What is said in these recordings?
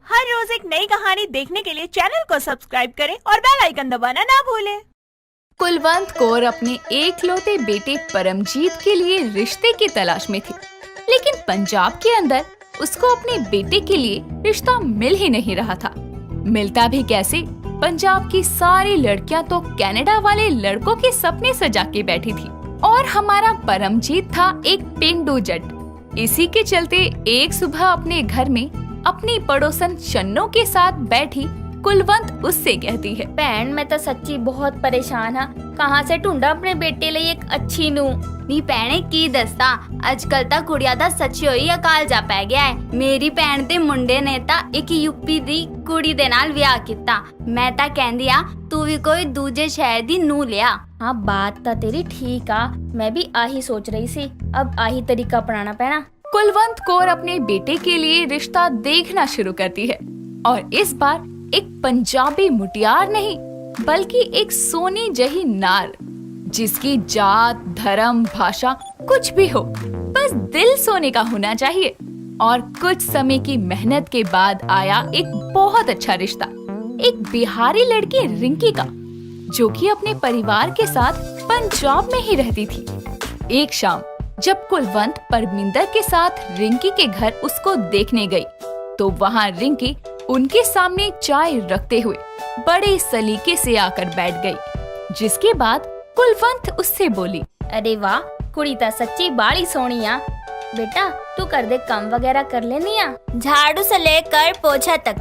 हर रोज एक नई कहानी देखने के लिए चैनल को सब्सक्राइब करें और बेल आइकन दबाना ना भूलें। कुलवंत कौर अपने एकलौते बेटे परमजीत के लिए रिश्ते की तलाश में थी, लेकिन पंजाब के अंदर उसको अपने बेटे के लिए रिश्ता मिल ही नहीं रहा था। मिलता भी कैसे? पंजाब की सारी लड़कियां तो कनाडा वाले लड़कों के सपने सजा के बैठी थी और हमारा परमजीत था एक पेंडू जट। इसी के चलते एक सुबह अपने घर में अपनी पड़ोसन शन्नो के साथ बैठी कुलवंत उससे कहती है, भैन मैं तो सच्ची बहुत परेशान हाँ। कहाँ से ढूंढा अपने बेटे लिए एक अच्छी नूं। नी भैने की दसता अजकल ता कुड़िया दा सच्ची होई अकाल जा पै गया है। मेरी भैन दे मुंडे ने ता एक यूपी दी कुड़ी दे नाल विआह कीता। मैं ता कहंदी आ तू भी कोई दूजे शहर दी नूं लिया। हाँ बात ता तेरी ठीक आ, मैं भी आही सोच रही सी। अब आही तरीका अपनाना पैना। कुलवंत कौर अपने बेटे के लिए रिश्ता देखना शुरू करती है और इस बार एक पंजाबी मुटियार नहीं बल्कि एक सोनी जही नार, जिसकी जात धर्म भाषा कुछ भी हो, बस दिल सोने का होना चाहिए। और कुछ समय की मेहनत के बाद आया एक बहुत अच्छा रिश्ता, एक बिहारी लड़की रिंकी का, जो कि अपने परिवार के साथ पंजाब में ही रहती थी। एक शाम जब कुलवंत परमिंदर के साथ रिंकी के घर उसको देखने गई, तो वहाँ रिंकी उनके सामने चाय रखते हुए बड़े सलीके से आकर बैठ गई। जिसके बाद कुलवंत उससे बोली, अरे वाह कुड़ी ता सच्ची बाड़ी सोनी आ। बेटा तू कर दे काम वगैरह कर लेनी आ। झाड़ू से लेकर पोछा तक,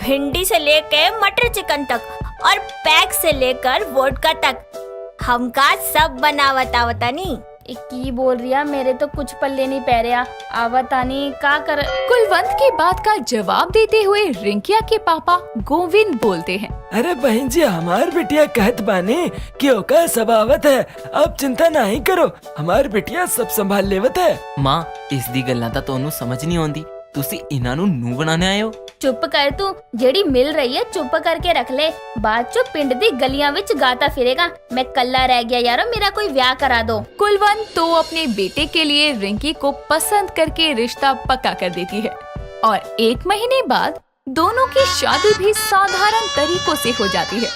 भिंडी से लेकर मटर चिकन तक और पैक से लेकर वोडका तक हमका सब बनावता वतानी। की बोल रिया, मेरे तो कुछ पल्ले नहीं पै रहा। आवतानी का कर। कुलवंत की बात का जवाब देते हुए रिंकिया के पापा गोविंद बोलते हैं, अरे बहन जी हमार बिटिया कहत बानी कि ओका सब आवत है, अब चिंता नहीं करो, हमार बिटिया सब संभाल लेवत है। माँ इस दी गल्लां तां तोनू समझ नहीं आउंदी, तुसी इन्हां नू नूं बनाने आए हो। चुप कर तू, जेड़ी मिल रही है चुप करके रख ले। बाद चो पिंड दी गलियां विच गाता फिरेगा। मैं कल्ला रह गया यारो, मेरा कोई ब्याह करा दो। कुलवंत तो अपने बेटे के लिए रिंकी को पसंद करके रिश्ता पक्का कर देती है और 1 महीने बाद दोनों की शादी भी साधारण तरीकों से हो जाती है।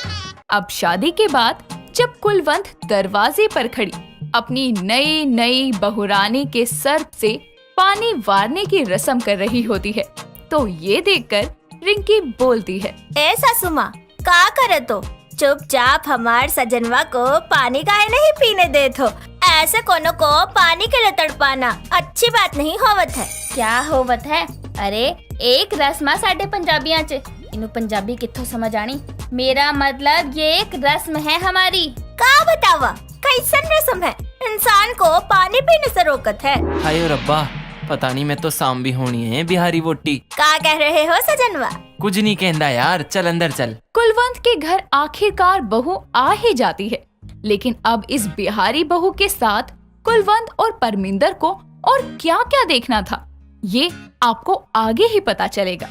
अब शादी के बाद जब कुलवंत दरवाजे पर खड़ी अपनी नई बहुरानी के सर से पानी वारने की रस्म कर रही होती है, तो ये देखकर रिंकी बोलती है, ए सासू माँ का करे तो चुपचाप हमार सजनवा को पानी काहे नहीं पीने देत हो। ऐसे कोनो को पानी के लिए तड़पाना अच्छी बात नहीं होवत है। क्या होवत है? अरे एक रस्म साडे पंजाबियां च, इनु पंजाबी कित्थों समझ आनी। मेरा मतलब ये एक रस्म है हमारी। का बतावा कैसन रस्म है? इंसान को पानी पीने से रोकत है। हाय रब्बा, पता नहीं मैं तो शाम भी होनी है बिहारी वोटी। का कह रहे हो सजनवा? कुछ नहीं कहना यार, चल अंदर चल। कुलवंत के घर आखिरकार बहू आ ही जाती है, लेकिन अब इस बिहारी बहू के साथ कुलवंत और परमिंदर को और क्या क्या देखना था, ये आपको आगे ही पता चलेगा।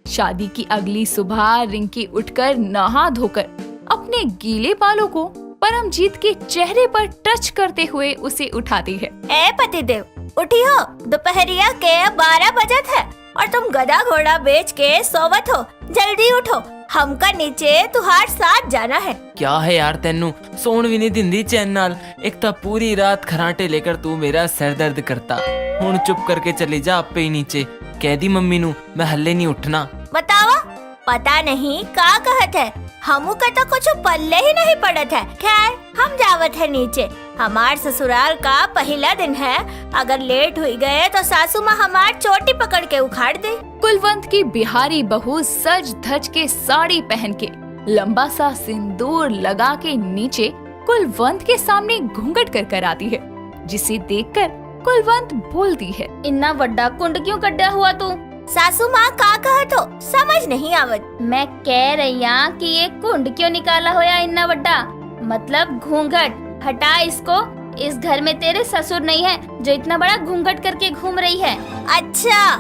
शादी की अगली सुबह रिंकी उठकर नहा धोकर अपने गीले बालों को परमजीत के चेहरे पर टच करते हुए उसे उठाती है। ए पतिदेव उठी हो, दोपहरिया के 12 बजत है और तुम गधा घोड़ा बेच के सोवत हो। जल्दी उठो, हमका नीचे तुहार साथ जाना है। क्या है यार तेनू सोन भी नहीं दिंदी चैन नाल। एक तो पूरी रात खराटे लेकर तू मेरा सर दर्द करता, हुण चुप करके चली जा आपे ही नीचे। कह दी मम्मी नू मैं हल्ले नहीं उठना। बतावा पता नहीं का कहत है, हमू का तो कुछ पल्ले ही नहीं पड़त है। खैर हम जावत है नीचे, हमार ससुराल का पहला दिन है। अगर लेट हुई गए तो सासू माँ हमार चोटी पकड़ के उखाड़ दे। कुलवंत की बिहारी बहू सज धज के साड़ी पहन के लंबा सा सिंदूर लगा के नीचे कुलवंत के सामने घूंघट कर कर आती है, जिसे देखकर कुलवंत बोलती है, इतना बड़ा कुंड क्यों कड्डा हुआ तू? सासू माँ का कहत हो? समझ नहीं आवत। मैं कह रही हूँ कि ये कुंड क्यों निकाला होया इतना बड़ा, मतलब घूंघट। हटा इसको, इस घर में तेरे ससुर नहीं है जो इतना बड़ा घूंघट करके घूम रही है। अच्छा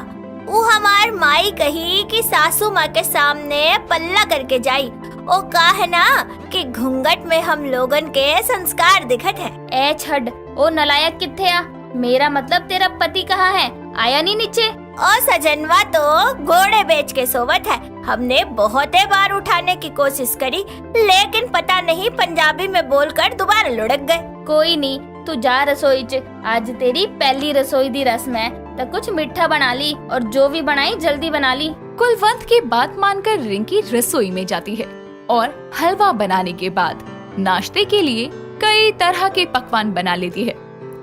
वो हमार माई कही कि सासू माँ के सामने पल्ला करके जाई। ओ का है ना कि घूंघट में हम लोगन के संस्कार दिखत है। ए छड़, ओ नलायक किथे आ? मेरा मतलब तेरा पति कहाँ है? आया नहीं नीचे? ओ सजनवा तो घोड़े बेच के सोवत है। हमने बहुते बार उठाने की कोशिश करी, लेकिन पता नहीं पंजाबी में बोलकर दोबारा लुढ़क गए। कोई नहीं, तू जा रसोई च, आज तेरी पहली रसोई दी रस्म है, तो कुछ मीठा बना ली और जो भी बनाई जल्दी बना ली। कुलवंत की बात मानकर रिंकी रसोई में जाती है और हलवा बनाने के बाद नाश्ते के लिए कई तरह के पकवान बना लेती है।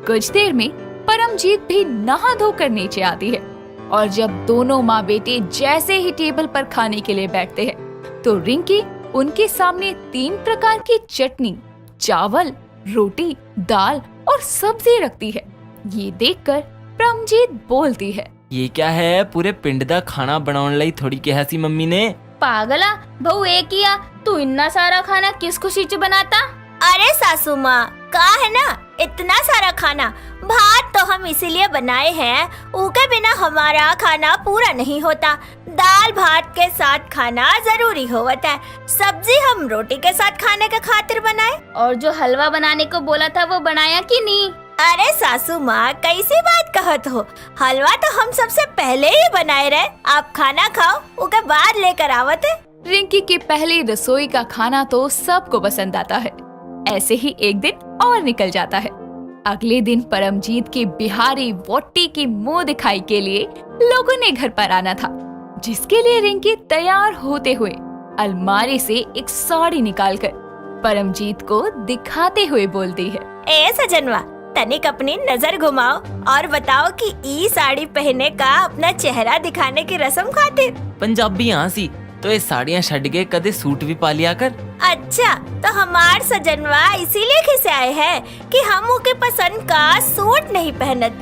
कुछ देर में परमजीत भी नहा धोकर नीचे आती है और जब दोनों माँ बेटे जैसे ही टेबल पर खाने के लिए बैठते हैं तो रिंकी उनके सामने 3 प्रकार की चटनी, चावल, रोटी, दाल और सब्जी रखती है। ये देखकर परमजीत बोलती है, ये क्या है? पूरे पिंड दा खाना बनाने लाई थोड़ी कहा सी मम्मी ने। पागला बहु एक किया, तू इतना सारा खाना किस खुशी से बनाता? अरे सासू माँ, का है ना इतना सारा खाना, भात तो हम इसीलिए बनाए हैं, उनके बिना हमारा खाना पूरा नहीं होता। दाल भात के साथ खाना जरूरी होता है, सब्जी हम रोटी के साथ खाने के खातिर बनाए। और जो हलवा बनाने को बोला था वो बनाया कि नहीं? अरे सासू माँ, कैसी बात कहत हो, हलवा तो हम सबसे पहले ही बनाए रहे, आप खाना खाओ, उसके बाद लेकर आवत है। रिंकी के पहले रसोई का खाना तो सबको पसंद आता है। ऐसे ही एक दिन और निकल जाता है। अगले दिन परमजीत के बिहारी वोट्टी की मुंह दिखाई के लिए लोगों ने घर पर आना था, जिसके लिए रिंकी तैयार होते हुए अलमारी से एक साड़ी निकालकर परमजीत को दिखाते हुए बोलती है, ए सजनवा, तनिक अपनी नजर घुमाओ और बताओ कि ई साड़ी पहने का अपना चेहरा दिखाने की रस्म खातिर। पंजाबी सी तो ये साड़ियाँ छड़ के कदे सूट भी पा लिया कर। अच्छा, तो हमार सजनवा इसीलिए खिसे आए हैं कि हम उनके पसंद का सूट नहीं पहनत।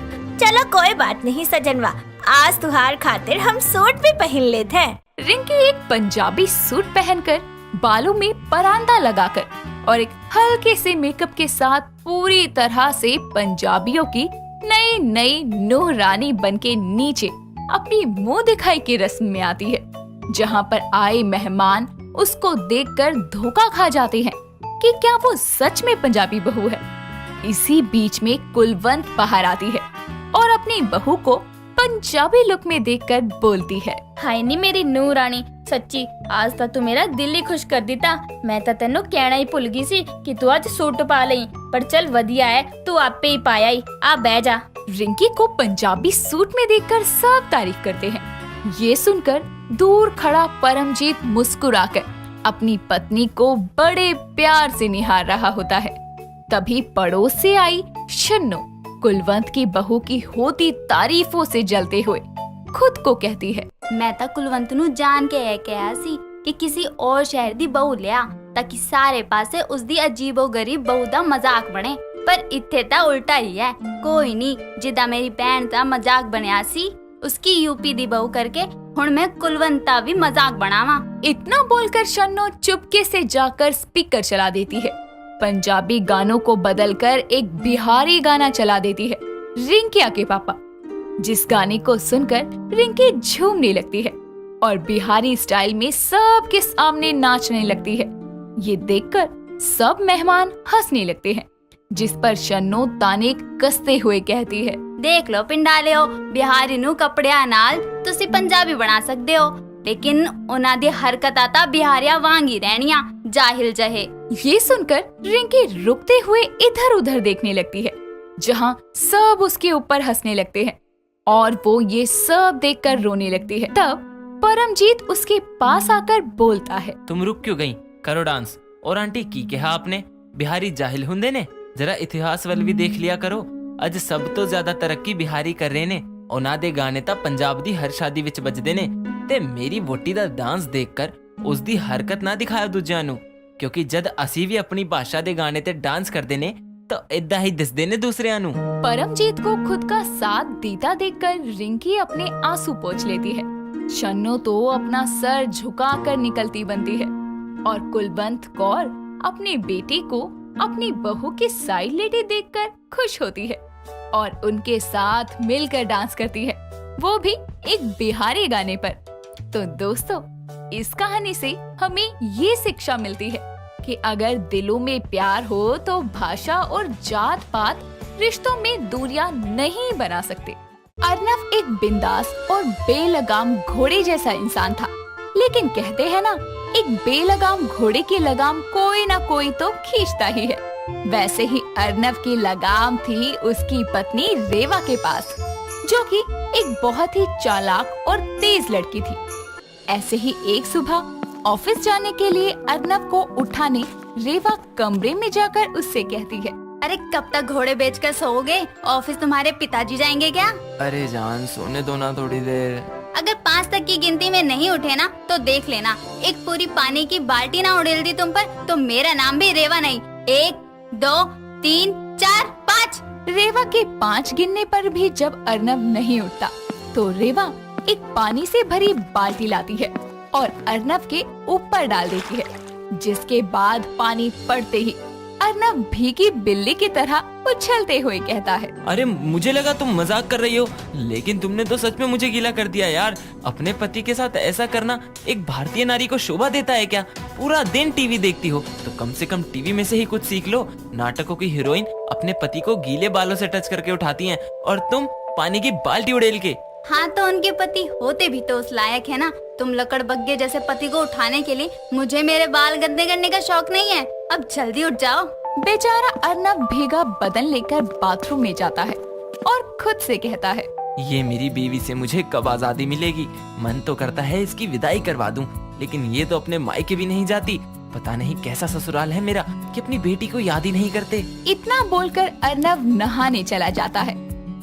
चलो कोई बात नहीं सजनवा, आज तुहार खातिर हम सूट भी पहन लेते हैं। रिंकी एक पंजाबी सूट पहनकर, बालों में परांदा लगाकर और एक हल्के से मेकअप के साथ पूरी तरह से पंजाबियों की नई नई नूरानी बनके नीचे अपनी मुंह दिखाई की रस्म में आती है, जहाँ पर आए मेहमान उसको देखकर धोखा खा जाते हैं कि क्या वो सच में पंजाबी बहू है। इसी बीच में कुलवंत बाहर आती है और अपनी बहू को पंजाबी लुक में देखकर बोलती है, हाय नी मेरी नूरानी, सच्ची आज तक तू मेरा दिल ही खुश कर देता। मैं तो तेनों कहना ही भुल गई सी कि तू आज सूट पा लई, पर चल वधिया है, तू आपे ही पाया ही, आ बह जा। रिंकी को पंजाबी सूट में देखकर सब तारीफ करते हैं। ये सुनकर दूर खड़ा परमजीत मुस्कुराकर अपनी पत्नी को बड़े प्यार से निहार रहा होता है। तभी पड़ोस से आई शन्नो कुलवंत की बहू की होती तारीफों से जलते हुए खुद को कहती है, मैं तो कुलवंत नू जान के कहा सी कि किसी और शहर दी बहू लिया ताकि सारे पासे उसदी अजीबो गरीब बहू दा मजाक बने, पर इत्थे ता उल्टा ही है। कोई नहीं, जिदा मेरी भैन दा मजाक बनया सी उसकी यूपी दी बहू करके हुण मैं कुलवंता भी मजाक बनावा। इतना बोलकर शन्नो चुपके से जाकर स्पीकर चला देती है। पंजाबी गानों को बदलकर एक बिहारी गाना चला देती है, रिंकिया के पापा, जिस गाने को सुनकर रिंकी झूमने लगती है और बिहारी स्टाइल में सबके सामने नाचने लगती है। ये देखकर सब मेहमान हंसने लगते हैं, जिस पर शन्नो ताने कसते हुए कहती है, देख लो पिंडाले हो, बिहारी नू कपड़िया नाल तुसी पंजाबी बना सकते हो, लेकिन उन्हां दी हरकत आता बिहारिया वांग ही रहनिया, जाहिल जहे। ये सुनकर रिंकी रुकते हुए इधर उधर देखने लगती है, जहाँ सब उसके ऊपर हंसने लगते हैं और वो ये सब देखकर रोने लगती है। तब परमजीत उसके पास आकर बोलता है, तुम रुक क्यों गई? करो डांस। और आंटी की कहा आपने बिहारी जाहिल हुंदे ने? जरा इतिहास वाल भी देख लिया करो। अज सब तो ज्यादा तरक्की बिहारी कर रहे ने। उन्हां दे गाने ता पंजाब दी हर शादी विच बजदे ने, ते मेरी वोटी दा डांस देखकर उस दी हरकत ना दिखाओ दूजियां नू, क्योंकि जद असी भी अपनी भाषा दे गाने ते डांस करदे ने तो इदा ही दिसदे ने दूसरियां नू। परमजीत को खुद का साथ देता देखकर रिंकी अपने आंसू पोंछ लेती है। शन्नो तो अपना सर झुकाकर निकलती बनती है और कुलवंत कौर अपने बेटे को अपनी बहू के साइड लेटे देखकर खुश होती है और उनके साथ मिलकर डांस करती है, वो भी एक बिहारी गाने पर। तो दोस्तों, इस कहानी से हमें ये शिक्षा मिलती है कि अगर दिलों में प्यार हो तो भाषा और जात पात रिश्तों में दूरियां नहीं बना सकते। अर्नव एक बिंदास और बेलगाम घोड़े जैसा इंसान था, लेकिन कहते हैं ना, एक बेलगाम घोड़े की लगाम कोई ना कोई तो खींचता ही है। वैसे ही अर्नव की लगाम थी उसकी पत्नी रेवा के पास, जो कि एक बहुत ही चालाक और तेज लड़की थी। ऐसे ही एक सुबह ऑफिस जाने के लिए अर्नव को उठाने रेवा कमरे में जाकर उससे कहती है, अरे कब तक घोड़े बेचकर सोओगे? ऑफिस तुम्हारे पिताजी जाएंगे क्या? अरे जान, सोने दो ना थोड़ी देर। अगर 5 तक की गिनती में नहीं उठे ना तो देख लेना, एक पूरी पानी की बाल्टी ना उड़ेल दी तुम पर तो मेरा नाम भी रेवा नहीं। 1 2 3 4 5। रेवा के 5 गिनने पर भी जब अर्नव नहीं उठता तो रेवा एक पानी से भरी बाल्टी लाती है और अर्नव के ऊपर डाल देती है, जिसके बाद पानी पड़ते ही अर्नव भीगी बिल्ली की तरह उछलते हुए कहता है, अरे मुझे लगा तुम मजाक कर रही हो, लेकिन तुमने तो सच में मुझे गीला कर दिया यार। अपने पति के साथ ऐसा करना एक भारतीय नारी को शोभा देता है क्या? पूरा दिन टीवी देखती हो तो कम से कम टीवी में से ही कुछ सीख लो। नाटकों की हीरोइन अपने पति को गीले बालों से टच करके उठाती हैं और तुम पानी की बाल्टी उड़ेल के। हाँ तो उनके पति होते भी तो उस लायक है ना। तुम लकड़बग्गे जैसे पति को उठाने के लिए मुझे मेरे बाल गंदे करने का शौक नहीं है। अब जल्दी उठ जाओ। बेचारा अर्नव भीगा बदन लेकर बाथरूम में जाता है और खुद से कहता है, ये मेरी बीवी से मुझे कब आजादी मिलेगी? मन तो करता है इसकी विदाई करवा दूं, लेकिन ये तो अपने मायके भी नहीं जाती। पता नहीं कैसा ससुराल है मेरा कि अपनी बेटी को याद ही नहीं करते। इतना बोलकर अर्नव नहाने चला जाता है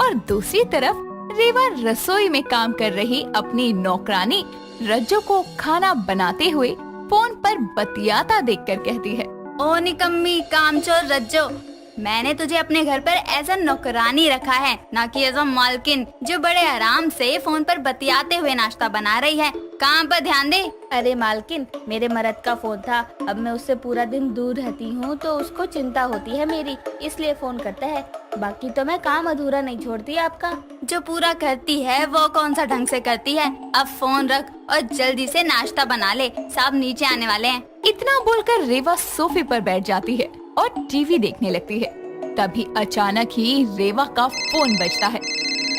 और दूसरी तरफ रेवा रसोई में काम कर रही अपनी नौकरानी रज्जो को खाना बनाते हुए फोन पर बतियाता देखकर कहती है, ओ निकम्मी कामचोर रज्जो, मैंने तुझे अपने घर पर एज अ नौकरानी रखा है, ना कि एज अ मालकिन जो बड़े आराम से फोन पर बतियाते हुए नाश्ता बना रही है। काम पर ध्यान दे। अरे मालकिन, मेरे मर्द का फोन था, अब मैं उससे पूरा दिन दूर रहती हूँ तो उसको चिंता होती है मेरी, इसलिए फोन करता है। बाकी तो मैं काम अधूरा नहीं छोड़ती आपका। जो पूरा करती है वो कौन सा ढंग से करती है। अब फोन रख और जल्दी से नाश्ता बना ले, साहब नीचे आने वाले हैं। इतना बोलकर रेवा सोफे पर बैठ जाती है और टीवी देखने लगती है। तभी अचानक ही रेवा का फोन बजता है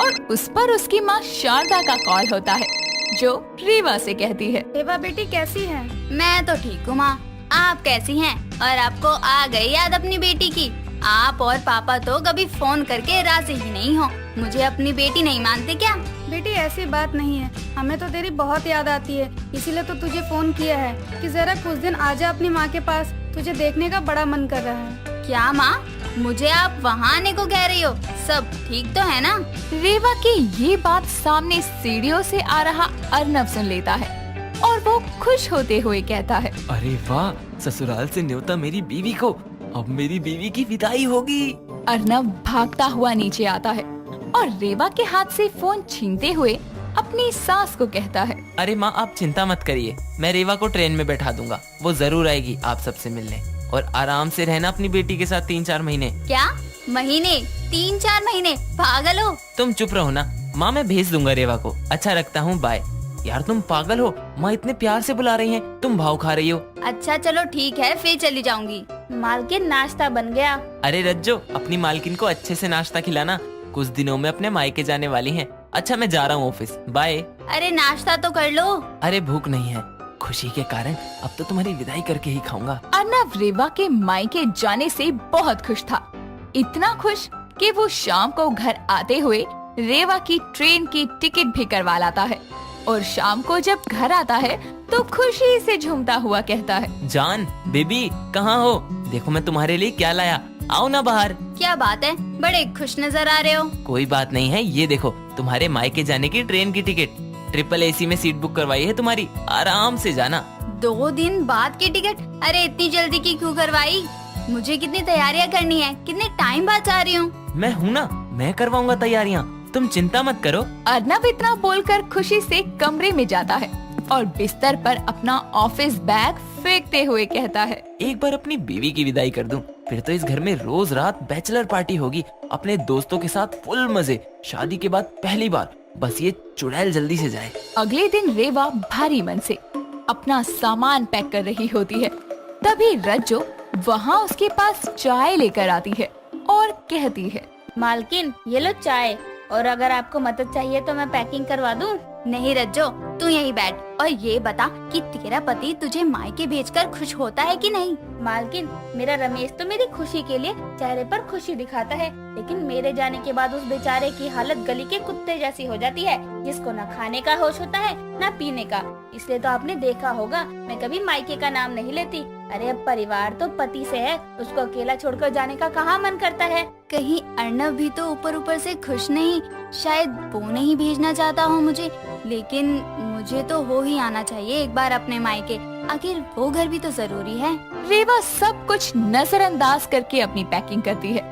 और उस पर उसकी माँ शारदा का कॉल होता है, जो रेवा से कहती है, रेवा बेटी कैसी है? मैं तो ठीक हूँ माँ, आप कैसी हैं? और आपको आ गई याद अपनी बेटी की? आप और पापा तो कभी फोन करके राजी ही नहीं हो। मुझे अपनी बेटी नहीं मानते क्या? बेटी ऐसी बात नहीं है, हमें तो तेरी बहुत याद आती है, इसीलिए तो तुझे फोन किया है कि जरा कुछ दिन आ जा अपनी माँ के पास, तुझे देखने का बड़ा मन कर रहा है। क्या माँ, मुझे आप वहाँ आने को कह रही हो? सब ठीक तो है ना? रेवा की ये बात सामने सीढ़ियों से आ रहा अर्नव सुन लेता है और वो खुश होते हुए कहता है, अरे वाह, ससुराल से न्योता मेरी बीवी को, अब मेरी बीवी की विदाई होगी। अर्नव भागता हुआ नीचे आता है और रेवा के हाथ से फोन छीनते हुए अपनी सास को कहता है, अरे माँ, आप चिंता मत करिए, मैं रेवा को ट्रेन में बैठा दूंगा, वो जरूर आएगी आप सबसे मिलने, और आराम से रहना अपनी बेटी के साथ 3-4 महीने। क्या महीने? 3-4 महीने? पागल हो? तुम चुप रहो ना माँ, मैं भेज दूंगा रेवा को। अच्छा रखता हूँ, बाय। यार तुम पागल हो, माँ इतने प्यार से बुला रही हैं, तुम भाव खा रही हो। अच्छा चलो ठीक है, फिर चली जाऊंगी। मालकिन नाश्ता बन गया। अरे रज्जो, अपनी मालकिन को अच्छे से नाश्ता खिलाना, कुछ दिनों में अपने मायके जाने वाली हैं। अच्छा मैं जा रहा हूँ ऑफिस, बाय। अरे नाश्ता तो कर लो। अरे भूख नहीं है, खुशी के कारण अब तो तुम्हारी विदाई करके ही खाऊंगा। अर्नव रेवा के मायके जाने से बहुत खुश था, इतना खुश कि वो शाम को घर आते हुए रेवा की ट्रेन की टिकट भी करवा लाता है और शाम को जब घर आता है तो खुशी से झूमता हुआ कहता है, जान बेबी कहाँ हो? देखो मैं तुम्हारे लिए क्या लाया, आओ ना बाहर। क्या बात है, बड़े खुश नजर आ रहे हो। कोई बात नहीं है, ये देखो तुम्हारे मायके जाने की ट्रेन की टिकट, ट्रिपल एसी में सीट बुक करवाई है तुम्हारी, आराम से जाना। 2 दिन बाद की टिकट? अरे इतनी जल्दी की क्यों करवाई? मुझे कितनी तैयारियां करनी है, कितने टाइम बाद जा रही हूँ। मैं हूँ ना, मैं करवाऊंगा तैयारियाँ, तुम चिंता मत करो। अर्नव इतना बोलकर खुशी से कमरे में जाता है और बिस्तर पर अपना ऑफिस बैग फेंकते हुए कहता है, एक बार अपनी बीवी की विदाई कर दूं, फिर तो इस घर में रोज रात बैचलर पार्टी होगी, अपने दोस्तों के साथ फुल मजे, शादी के बाद पहली बार, बस ये चुड़ैल जल्दी से जाए। अगले दिन रेवा भारी मन से अपना सामान पैक कर रही होती है, तभी रज्जो वहाँ उसके पास चाय लेकर आती है और कहती है, मालकिन ये लो चाय, और अगर आपको मदद चाहिए तो मैं पैकिंग करवा दूं। नहीं रज्जो, तू यहीं बैठ और ये बता कि तेरा पति तुझे मायके भेजकर खुश होता है कि नहीं। मालकिन, मेरा रमेश तो मेरी खुशी के लिए चेहरे पर खुशी दिखाता है, लेकिन मेरे जाने के बाद उस बेचारे की हालत गली के कुत्ते जैसी हो जाती है, जिसको न खाने का होश होता है न पीने का। इसलिए तो आपने देखा होगा मैं कभी मायके का नाम नहीं लेती। अरे अब परिवार तो पति से है, उसको अकेला छोड़कर जाने का कहाँ मन करता है। कहीं अर्नव भी तो ऊपर ऊपर से खुश नहीं, शायद वो नहीं भेजना चाहता हो मुझे, लेकिन मुझे तो हो ही आना चाहिए एक बार अपने मायके, आखिर वो घर भी तो जरूरी है। रेवा सब कुछ नजरअंदाज करके अपनी पैकिंग करती है।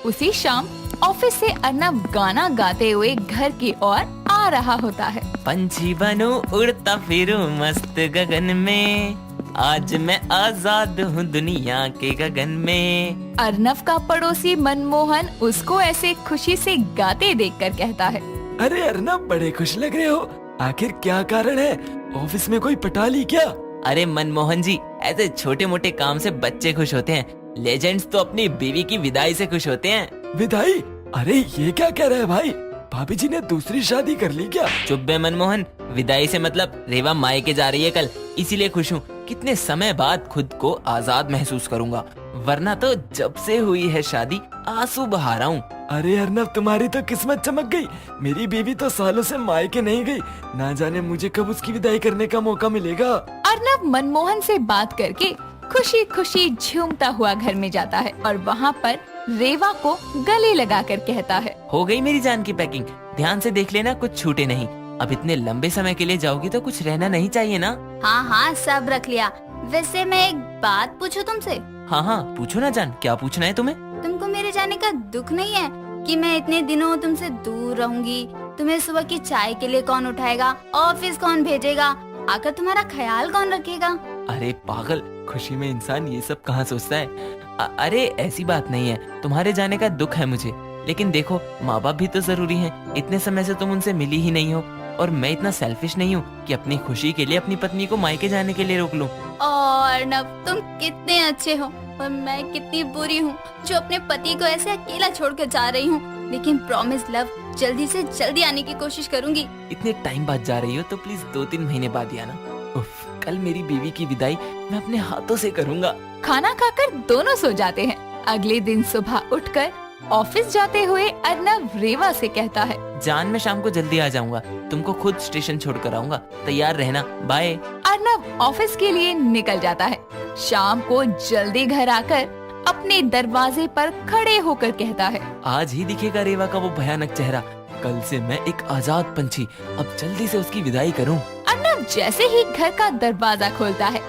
उसी शाम ऑफिस से अर्नव गाना गाते हुए घर की ओर आ रहा होता है। पंछी बनूं उड़ता फिरूं मस्त गगन में, आज मैं आजाद हूँ दुनिया के गगन में। अर्नव का पड़ोसी मनमोहन उसको ऐसे खुशी से गाते देखकर कहता है, अरे अर्नब, बड़े खुश लग रहे हो, आखिर क्या कारण है? ऑफिस में कोई पटाली क्या? अरे मनमोहन जी, ऐसे छोटे मोटे काम से बच्चे खुश होते हैं, लेजेंड्स तो अपनी बीवी की विदाई से खुश होते हैं। विदाई? अरे ये क्या कह रहे हैं भाई, भाभी जी ने दूसरी शादी कर ली क्या? चुप बे मनमोहन, विदाई से मतलब रेवा मायके जा रही है कल, इसीलिए खुश हूँ। कितने समय बाद खुद को आजाद महसूस करूंगा, वरना तो जब से हुई है शादी आंसू बहा रहा हूँ। अरे अर्नब, तुम्हारी तो किस्मत चमक गई, मेरी बीवी तो सालों से मायके नहीं गई, ना जाने मुझे कब उसकी विदाई करने का मौका मिलेगा। अर्नब मनमोहन से बात करके खुशी खुशी झूमता हुआ घर में जाता है और वहाँ पर रेवा को गले लगाकर कहता है, हो गई मेरी जान की पैकिंग, ध्यान से देख लेना कुछ छूटे नहीं। अब इतने लंबे समय के लिए जाओगी तो कुछ रहना नहीं चाहिए ना? हाँ हाँ, सब रख लिया। वैसे मैं एक बात पूछूं तुमसे? हाँ हाँ पूछो ना जान, क्या पूछना है तुम्हें? तुमको मेरे जाने का दुख नहीं है कि मैं इतने दिनों तुमसे दूर रहूंगी? तुम्हें सुबह की चाय के लिए कौन उठाएगा, ऑफिस कौन भेजेगा, आकर तुम्हारा ख्याल कौन रखेगा? अरे पागल, खुशी में इंसान ये सब कहाँ सोचता है। अरे ऐसी बात नहीं है, तुम्हारे जाने का दुख है मुझे, लेकिन देखो माँ बाप भी तो जरूरी हैं। इतने समय से तुम उनसे मिली ही नहीं हो, और मैं इतना सेल्फिश नहीं हूँ कि अपनी खुशी के लिए अपनी पत्नी को मायके जाने के लिए रोक लूं। और नब, तुम कितने अच्छे हो और मैं कितनी बुरी हूँ जो अपने पति को ऐसे अकेला छोड़कर जा रही हूँ। लेकिन प्रॉमिस लव, जल्दी से जल्दी आने की कोशिश करूँगी। इतने टाइम बाद जा रही हो तो प्लीज 2-3 महीने बाद ही आना। उफ, कल मेरी बीवी की विदाई मैं अपने हाथों से करूँगा। खाना खाकर दोनों सो जाते हैं। अगले दिन सुबह उठकर ऑफिस जाते हुए अर्नव रेवा से कहता है, जान मैं शाम को जल्दी आ जाऊंगा, तुमको खुद स्टेशन छोड़कर आऊंगा, तैयार रहना, बाय। अर्नव ऑफिस के लिए निकल जाता है। शाम को जल्दी घर आकर अपने दरवाजे पर खड़े होकर कहता है, आज ही दिखेगा रेवा का वो भयानक चेहरा, कल से मैं एक आजाद पंछी, अब जल्दी से उसकी विदाई करूं। अर्नव जैसे ही घर का दरवाजा खोलता है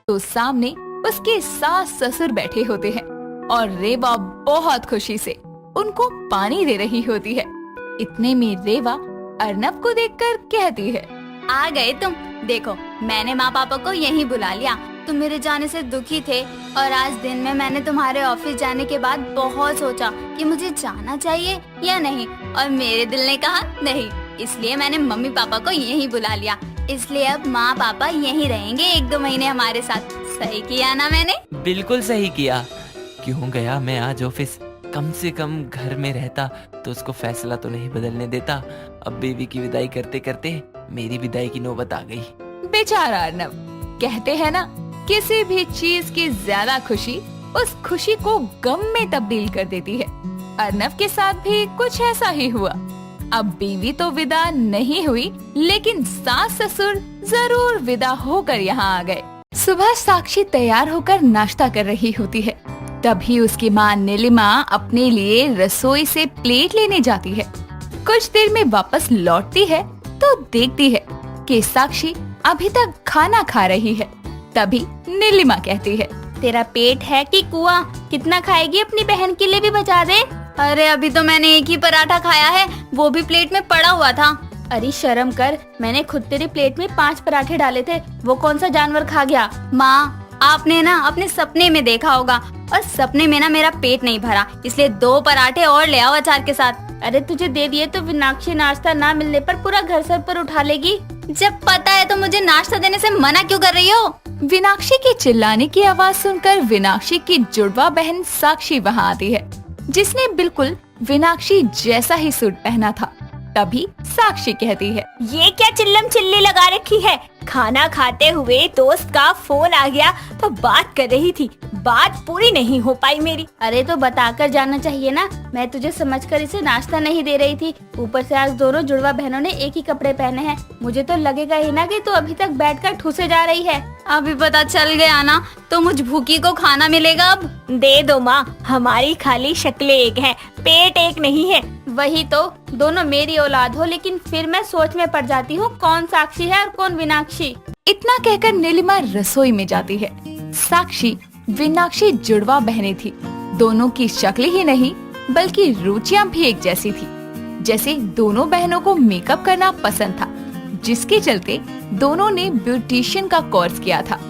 तो सामने उसके सास ससुर बैठे होते हैं और रेवा बहुत खुशी से उनको पानी दे रही होती है। इतने में रेवा अर्नव को देखकर कहती है, आ गए तुम। देखो, मैंने माँ पापा को यहीं बुला लिया। तुम मेरे जाने से दुखी थे और आज दिन में मैंने तुम्हारे ऑफिस जाने के बाद बहुत सोचा कि मुझे जाना चाहिए या नहीं, और मेरे दिल ने कहा नहीं, इसलिए मैंने मम्मी पापा को यहीं बुला लिया। इसलिए अब माँ पापा यहीं रहेंगे 1-2 महीने हमारे साथ। सही किया ना मैंने? बिल्कुल सही किया। क्यों गया मैं आज ऑफिस, कम से कम घर में रहता तो उसको फैसला तो नहीं बदलने देता। अब बेबी की विदाई करते करते मेरी विदाई की नौबत आ गई। बेचारा अर्नव। कहते हैं ना, किसी भी चीज की ज्यादा खुशी उस खुशी को गम में तब्दील कर देती है। अर्नव के साथ भी कुछ ऐसा ही हुआ। अब बीवी तो विदा नहीं हुई, लेकिन सास ससुर जरूर विदा होकर यहाँ आ गए। सुबह साक्षी तैयार होकर नाश्ता कर रही होती है, तभी उसकी माँ नीलिमा अपने लिए रसोई से प्लेट लेने जाती है। कुछ देर में वापस लौटती है तो देखती है कि साक्षी अभी तक खाना खा रही है। तभी नीलिमा कहती है, तेरा पेट है कि कुआं, कितना खाएगी, अपनी बहन के लिए भी बचा दे। अरे अभी तो मैंने एक ही पराठा खाया है, वो भी प्लेट में पड़ा हुआ था। अरे शर्म कर, मैंने खुद तेरी प्लेट में 5 पराठे डाले थे, वो कौन सा जानवर खा गया? माँ, आपने ना अपने सपने में देखा होगा, और सपने में ना मेरा पेट नहीं भरा, इसलिए 2 पराठे और ले आओ अचार के साथ। अरे तुझे दे दिए तो विनाक्षी नाश्ता ना मिलने पर पूरा घर सर पर उठा लेगी। जब पता है तो मुझे नाश्ता देने से मना क्यों कर रही हो? विनाक्षी की चिल्लाने की आवाज सुनकर विनाक्षी की जुड़वा बहन साक्षी वहाँ आती है, जिसने बिल्कुल विनाक्षी जैसा ही सूट पहना था। तभी साक्षी कहती है, ये क्या चिल्लम चिल्ली लगा रखी है? खाना खाते हुए दोस्त का फोन आ गया तो बात कर रही थी, बात पूरी नहीं हो पाई मेरी। अरे तो बताकर जाना चाहिए ना, मैं तुझे समझकर इसे नाश्ता नहीं दे रही थी। ऊपर से आज दोनों जुड़वा बहनों ने एक ही कपड़े पहने हैं, मुझे तो लगेगा ही ना कि तू अभी तक बैठकर ठूसे जा रही है। अभी पता चल गया ना तो मुझ भूखी को खाना मिलेगा अब। दे दो माँ, हमारी खाली शक्लें एक हैं, पेट एक नहीं है। वही तो, दोनों मेरी औलाद हो, लेकिन फिर मैं सोच में पड़ जाती हूँ कौन साक्षी है और कौन विनाक्षी। इतना कहकर नीलिमा रसोई में जाती है। साक्षी विनाक्षी जुड़वा बहनें थी। दोनों की शक्ल ही नहीं बल्कि रुचियां भी एक जैसी थी। जैसे दोनों बहनों को मेकअप करना पसंद था, जिसके चलते दोनों ने ब्यूटिशियन का कोर्स किया था।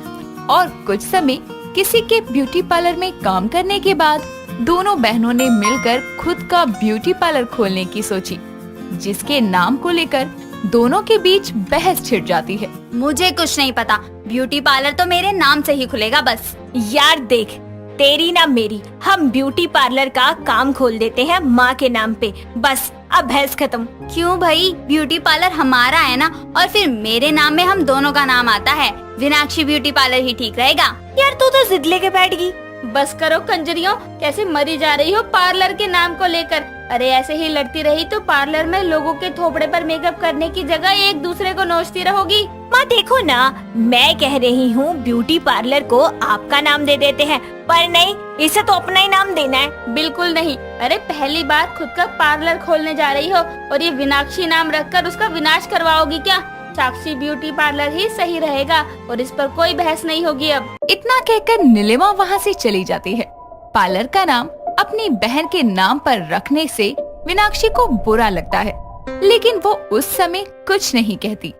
और कुछ समय किसी के ब्यूटी पार्लर में काम करने के बाद दोनों बहनों ने मिलकर खुद का ब्यूटी पार्लर खोलने की सोची, जिसके नाम को लेकर दोनों के बीच बहस छिड़ जाती है। मुझे कुछ नहीं पता, ब्यूटी पार्लर तो मेरे नाम से ही खुलेगा बस। यार देख, तेरी ना मेरी, हम ब्यूटी पार्लर का काम खोल देते हैं माँ के नाम पे, बस अब बहस खत्म। क्यों भाई, ब्यूटी पार्लर हमारा है ना, और फिर मेरे नाम में हम दोनों का नाम आता है। विनाक्षी ब्यूटी पार्लर ही ठीक रहेगा। यार तू तो जिद लेके बैठ गई। बस करो कंजरियों, कैसे मरी जा रही हो पार्लर के नाम को लेकर। अरे ऐसे ही लड़ती रही तो पार्लर में लोगों के थोपड़े पर मेकअप करने की जगह एक दूसरे को नोचती रहोगी। माँ देखो ना, मैं कह रही हूँ ब्यूटी पार्लर को आपका नाम दे देते हैं, पर नहीं, इसे तो अपना ही नाम देना है। बिल्कुल नहीं। अरे पहली बार खुद का पार्लर खोलने जा रही हो और ये विनाक्षी नाम रखकर उसका विनाश करवाओगी क्या? साक्षी ब्यूटी पार्लर ही सही रहेगा और इस पर कोई बहस नहीं होगी अब। इतना कहकर नीलिमा वहाँ से चली जाती है। पार्लर का नाम अपनी बहन के नाम पर रखने से विनाक्षी को बुरा लगता है, लेकिन वो उस समय कुछ नहीं कहती।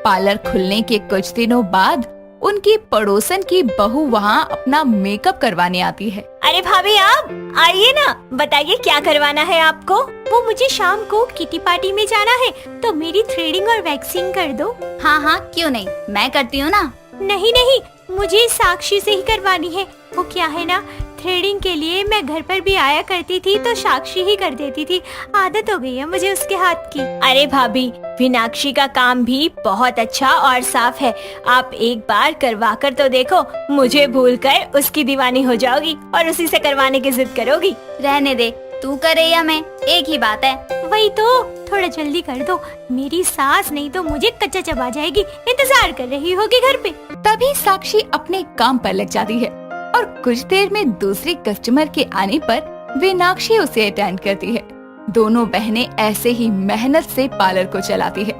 पार्लर खुलने के कुछ दिनों बाद उनकी पड़ोसन की बहू वहाँ अपना मेकअप करवाने आती है। अरे भाभी आप आइए ना, बताइए क्या करवाना है आपको? वो मुझे शाम को किटी पार्टी में जाना है, तो मेरी थ्रेडिंग और वैक्सिंग कर दो। हाँ हाँ क्यों नहीं, मैं करती हूँ ना। नहीं नहीं, मुझे साक्षी से ही करवानी है। वो क्या है ना, थ्रेडिंग के लिए मैं घर पर भी आया करती थी तो साक्षी ही कर देती थी, आदत हो गई है मुझे उसके हाथ की। अरे भाभी, विनाक्षी का काम भी बहुत अच्छा और साफ है, आप एक बार करवा कर तो देखो, मुझे भूलकर उसकी दीवानी हो जाओगी और उसी से करवाने की जिद करोगी। रहने दे, तू करे या मैं, एक ही बात है। वही तो, थोड़ा जल्दी कर दो, मेरी सास नहीं तो मुझे कच्चा चबा जाएगी, इंतजार कर रही होगी घर पे। तभी साक्षी अपने काम पर लग जाती है और कुछ देर में दूसरे कस्टमर के आने पर विनाक्षी उसे अटेंड करती है। दोनों बहनें ऐसे ही मेहनत से पार्लर को चलाती है।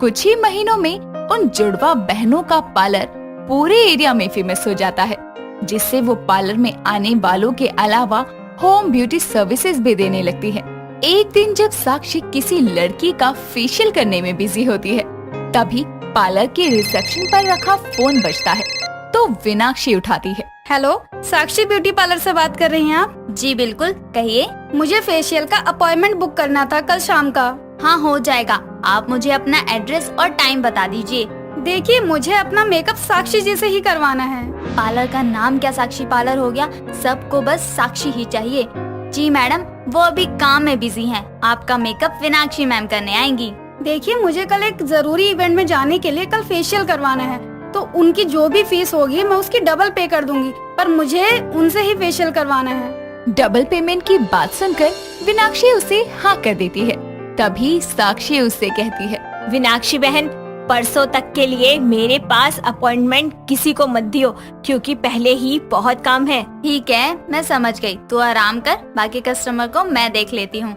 कुछ ही महीनों में उन जुड़वा बहनों का पार्लर पूरे एरिया में फेमस हो जाता है, जिससे वो पार्लर में आने वालों के अलावा होम ब्यूटी सर्विसेज भी देने लगती है। एक दिन जब साक्षी किसी लड़की का फेशियल करने में बिजी होती है, तभी पार्लर के रिसेप्शन पर रखा फोन बजता है तो विनाक्षी उठाती है। हेलो, साक्षी ब्यूटी पार्लर से बात कर रही हैं आप? जी बिल्कुल, कहिए। मुझे फेशियल का अपॉइंटमेंट बुक करना था कल शाम का। हाँ हो जाएगा, आप मुझे अपना एड्रेस और टाइम बता दीजिए। देखिए, मुझे अपना मेकअप साक्षी जी से ही करवाना है। पार्लर का नाम क्या साक्षी पार्लर हो गया, सबको बस साक्षी ही चाहिए। जी मैडम, वो अभी काम में बिजी हैं, आपका मेकअप विनाक्षी मैम करने आएंगी। देखिए, मुझे कल एक जरूरी इवेंट में जाने के लिए कल फेशियल करवाना है, तो उनकी जो भी फीस होगी मैं उसकी डबल पे कर दूंगी, पर मुझे उनसे ही फेशियल करवाना है। डबल पेमेंट की बात सुनकर विनाक्षी उसे हाँ कर देती है। तभी साक्षी उससे कहती है, विनाक्षी बहन, परसों तक के लिए मेरे पास अपॉइंटमेंट किसी को मत दियो, क्योंकि पहले ही बहुत काम है। ठीक है, मैं समझ गई, तू आराम कर, बाकी कस्टमर को मैं देख लेती हूँ।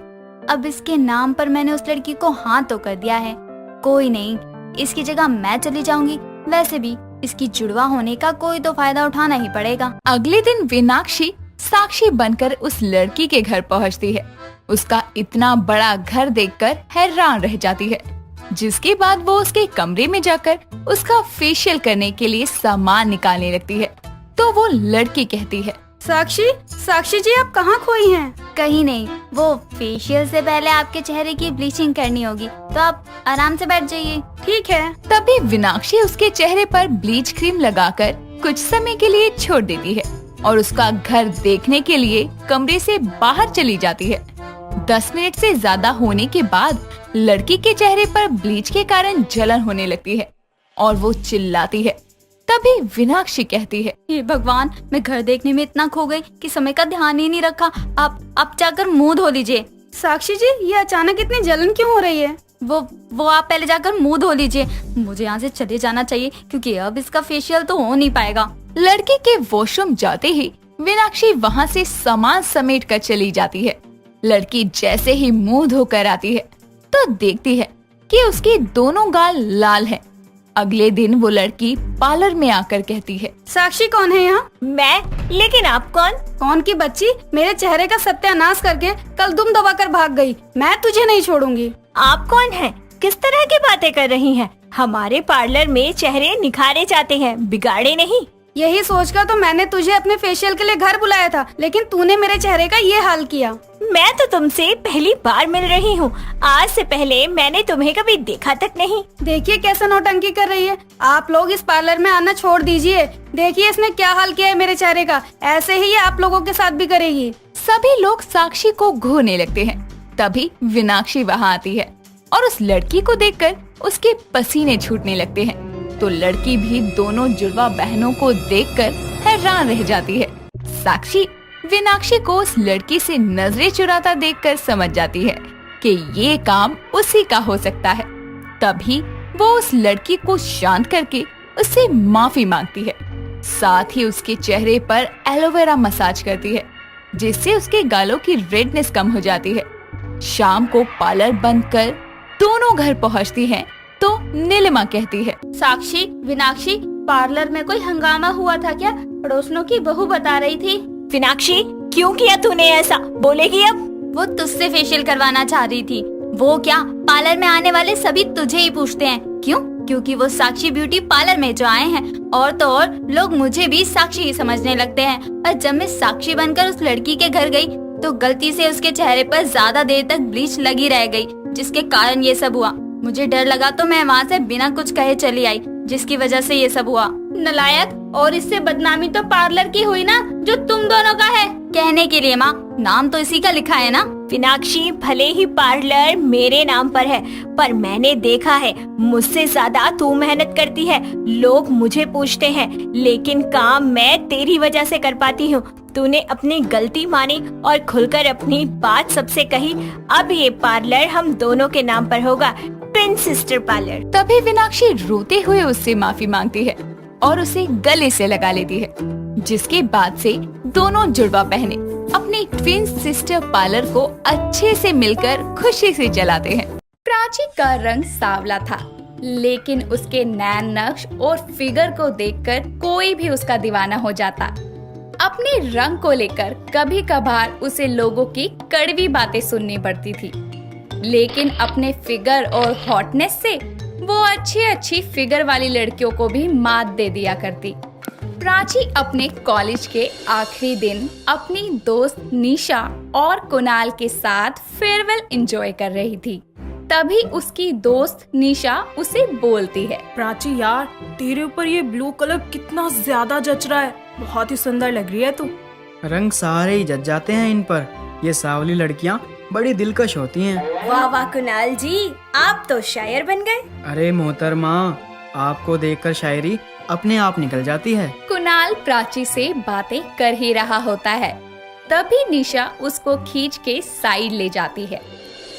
अब इसके नाम पर मैंने उस लड़की को हाँ तो कर दिया है, कोई नहीं, इसकी जगह मैं चली जाऊंगी। वैसे भी इसकी जुड़वा होने का कोई तो फायदा उठाना ही पड़ेगा। अगले दिन विनाक्षी साक्षी बनकर उस लड़की के घर पहुंचती है। उसका इतना बड़ा घर देखकर हैरान रह जाती है, जिसके बाद वो उसके कमरे में जाकर उसका फेशियल करने के लिए सामान निकालने लगती है। तो वो लड़की कहती है, साक्षी जी आप कहाँ खोई हैं? कहीं नहीं, वो फेशियल से पहले आपके चेहरे की ब्लीचिंग करनी होगी, तो आप आराम से बैठ जाइए। ठीक है। तभी विनाक्षी उसके चेहरे पर ब्लीच क्रीम लगाकर कुछ समय के लिए छोड़ देती है और उसका घर देखने के लिए कमरे से बाहर चली जाती है। 10 मिनट से ज्यादा होने के बाद लड़की के चेहरे पर ब्लीच के कारण जलन होने लगती है और वो चिल्लाती है। तभी विनाक्षी कहती है, हे भगवान, मैं घर देखने में इतना खो गई कि समय का ध्यान ही नहीं रखा। आप जाकर मुंह धो लीजिए। साक्षी जी, ये अचानक इतनी जलन क्यों हो रही है? वो आप पहले जाकर मुंह धो लीजिए। मुझे यहाँ से चले जाना चाहिए क्योंकि अब इसका फेशियल तो हो नहीं पाएगा। लड़की के वॉशरूम जाते ही विनाक्षी वहाँ से सामान समेट कर चली जाती है। लड़की जैसे ही मुंह धोकर आती है तो देखती है कि उसके दोनों गाल लाल हैं। अगले दिन वो लड़की पार्लर में आकर कहती है, साक्षी कौन है यहाँ? मैं? लेकिन आप कौन? कौन की बच्ची मेरे चेहरे का सत्यानाश करके कल दुम दबाकर भाग गई। मैं तुझे नहीं छोड़ूंगी। आप कौन हैं? किस तरह की बातें कर रही हैं? हमारे पार्लर में चेहरे निखारे जाते हैं, बिगाड़े नहीं। यही सोचकर तो मैंने तुझे अपने फेशियल के लिए घर बुलाया था, लेकिन तूने मेरे चेहरे का ये हाल किया। मैं तो तुमसे पहली बार मिल रही हूँ। आज से पहले मैंने तुम्हें कभी देखा तक नहीं। देखिए कैसा नौटंकी कर रही है। आप लोग इस पार्लर में आना छोड़ दीजिए। देखिए इसने क्या हाल किया है मेरे चेहरे का। ऐसे ही ये आप लोगों के साथ भी करेगी। सभी लोग साक्षी को घूरने लगते हैं। तभी विनाक्षी वहाँ आती है और उस लड़की को देखकर उसके पसीने छूटने लगते हैं। तो लड़की भी दोनों जुड़वा बहनों को देखकर हैरान रह जाती है। साक्षी विनाक्षी को उस लड़की से नजरें चुराता देखकर समझ जाती है कि ये काम उसी का हो सकता है। तभी वो उस लड़की को शांत करके उससे माफी मांगती है। साथ ही उसके चेहरे पर एलोवेरा मसाज करती है, जिससे उसके गालों की रेडनेस कम हो जाती है। शाम को पार्लर बंद कर दोनों घर पहुंचती हैं तो नीलिमा कहती है, साक्षी, विनाक्षी, पार्लर में कोई हंगामा हुआ था क्या? पड़ोसनों की बहू बता रही थी। विनाक्षी, क्यों किया तूने ऐसा? बोलेगी अब? वो तुझसे फेशियल करवाना चाह रही थी। वो क्या, पार्लर में आने वाले सभी तुझे ही पूछते हैं। क्यों? क्योंकि वो साक्षी ब्यूटी पार्लर में जो आए हैं और तो और लोग मुझे भी साक्षी ही समझने लगते हैं। और जब मैं साक्षी बनकर उस लड़की के घर गई तो गलती से उसके चेहरे पर ज्यादा देर तक ब्लीच लगी रह गई, जिसके कारण ये सब हुआ। मुझे डर लगा तो मैं वहाँ से बिना कुछ कहे चली आई, जिसकी वजह से ये सब हुआ। नलायक, और इससे बदनामी तो पार्लर की हुई ना, जो तुम दोनों का है। कहने के लिए माँ, नाम तो इसी का लिखा है ना। विनाक्षी, भले ही पार्लर मेरे नाम पर है, पर मैंने देखा है मुझसे ज्यादा तू मेहनत करती है। लोग मुझे पूछते हैं, लेकिन काम मैं तेरी वजह से कर पाती हूँ। तूने अपनी गलती मानी और खुलकर अपनी बात सबसे कही। अब ये पार्लर हम दोनों के नाम पर होगा, ट्विन सिस्टर पार्लर। तभी विनाक्षी रोते हुए उससे माफी मांगती है और उसे गले से लगा लेती है, जिसके बाद से दोनों जुड़वा बहनें अपनी ट्विन सिस्टर पार्लर को अच्छे से मिलकर खुशी से चलाते हैं। प्राची का रंग सांवला था, लेकिन उसके नैन नक्श और फिगर को देखकर कोई भी उसका दीवाना हो जाता। अपने रंग को लेकर कभी कभार उसे लोगों की कड़वी बातें सुननी पड़ती थी, लेकिन अपने फिगर और हॉटनेस से वो अच्छी फिगर वाली लड़कियों को भी मात दे दिया करती। प्राची अपने कॉलेज के आखिरी दिन अपनी दोस्त निशा और कुणाल के साथ फेयरवेल एंजॉय कर रही थी। तभी उसकी दोस्त निशा उसे बोलती है, प्राची यार, तेरे ऊपर ये ब्लू कलर कितना ज्यादा जच रहा है। बहुत ही सुंदर लग रही है तू। रंग सारे ही जच जाते हैं इन पर। ये सावली लड़कियां बड़ी दिलकश होती हैं। वाह वाह कुणाल जी, आप तो शायर बन गए। अरे मोहतरमा, आपको देखकर शायरी अपने आप निकल जाती है। कुणाल प्राची से बातें कर ही रहा होता है। तभी निशा उसको खींच के साइड ले जाती है